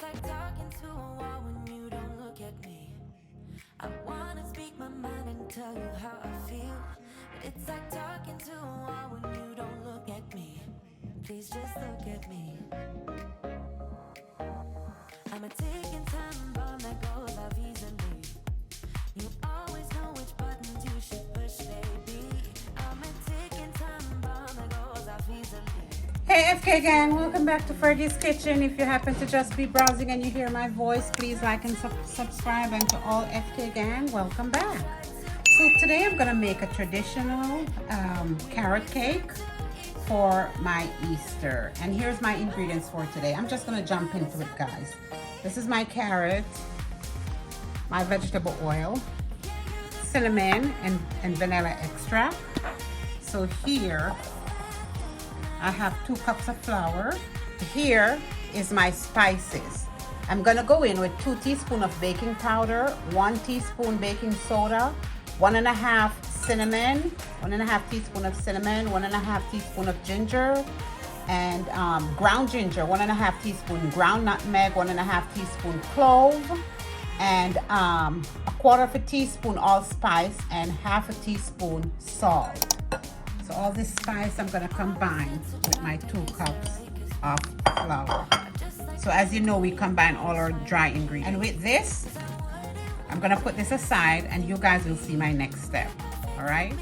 like talking to a wall when you don't look at me. I wanna speak my mind and tell you how I feel, but it's like talking to a wall when you don't look at me. Please just look at me. I'm a ticking time bomb that goes off easily. You always know which buttons you should push, baby. I'm a ticking time bomb that goes off easily. Hey FK gang, welcome back to Fergie's Kitchen. If you happen to just be browsing and you hear my voice, please like and subscribe. And to all FK gang, welcome back. So today I'm gonna make a traditional carrot cake for my Easter. And here's my ingredients for today. I'm just gonna jump into it, guys. This is my carrot, my vegetable oil, cinnamon and vanilla extract. So here I have 2 cups of flour. Here is my spices. I'm gonna go in with 2 teaspoons of baking powder, 1 teaspoon baking soda, 1.5 cinnamon, 1.5 teaspoon of cinnamon, 1.5 teaspoon of ginger, and ground ginger, 1.5 teaspoon, ground nutmeg, 1.5 teaspoon clove, and 1/4 teaspoon allspice, and 1/2 teaspoon salt. So all this spice I'm gonna combine with my 2 cups of flour. So as you know, we combine all our dry ingredients. And with this, I'm gonna put this aside and you guys will see my next step, all right?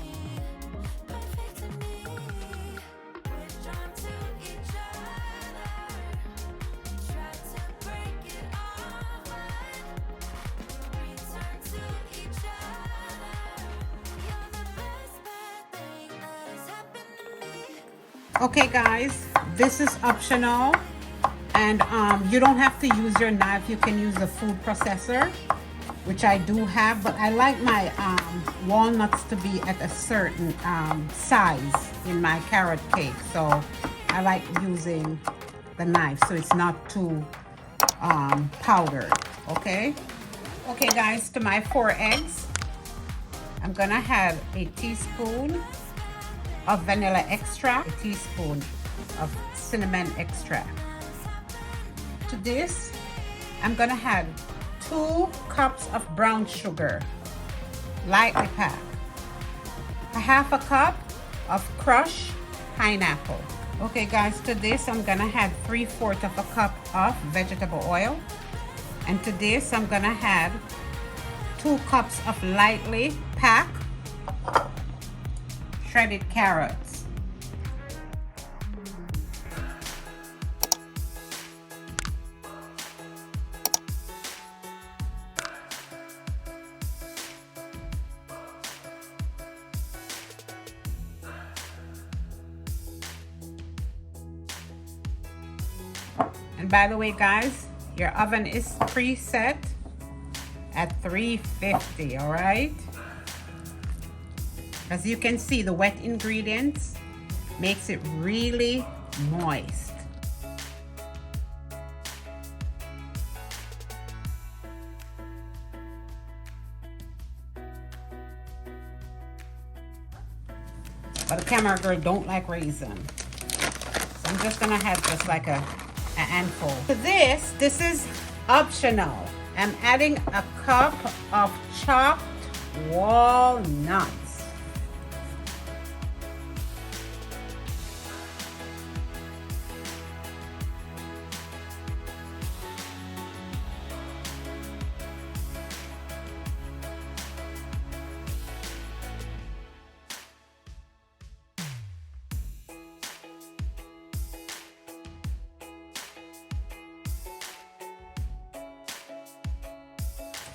Okay guys, this is optional, and you don't have to use your knife. You can use a food processor, which I do have, but I like my walnuts to be at a certain size in my carrot cake, so I like using the knife so it's not too powdered. Okay guys, to my 4 eggs, I'm gonna add a teaspoon of vanilla extract, a teaspoon of cinnamon extract. To this, I'm gonna add 2 cups of brown sugar, lightly packed, 1/2 cup of crushed pineapple. Okay guys, to this I'm gonna add 3/4 cup of vegetable oil, and to this I'm gonna add 2 cups of lightly packed shredded carrots. And by the way guys, your oven is preset at 350, all right? As you can see, the wet ingredients makes it really moist. But a camera girl don't like raisin. So I'm just gonna have just like a handful. For this is optional. I'm adding a cup of chopped walnuts.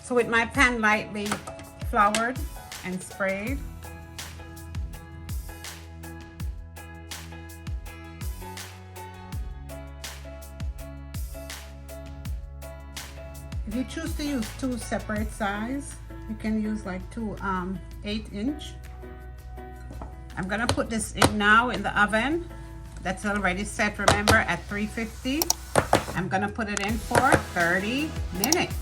So with my pan lightly floured and sprayed, if you choose to use 2 separate sides, you can use like 2 8-inch. I'm gonna put this in now in the oven. That's already set, remember, at 350. I'm gonna put it in for 30 minutes.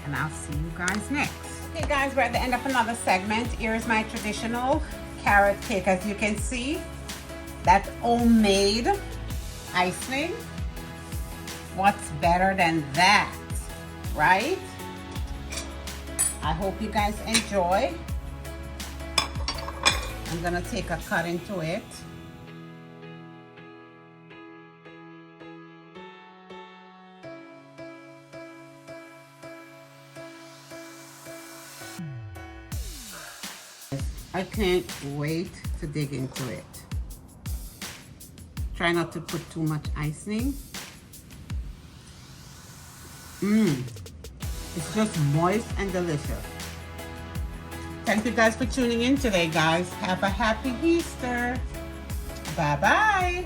And I'll see you guys next. Okay guys, we're at the end of another segment. Here's my traditional carrot cake. As you can see, that's homemade icing. What's better than that, right? I hope you guys enjoy. I'm gonna take a cut into it. I can't wait to dig into it. Try not to put too much icing. It's just moist and delicious. Thank you guys for tuning in today, guys. Have a happy Easter. Bye-bye.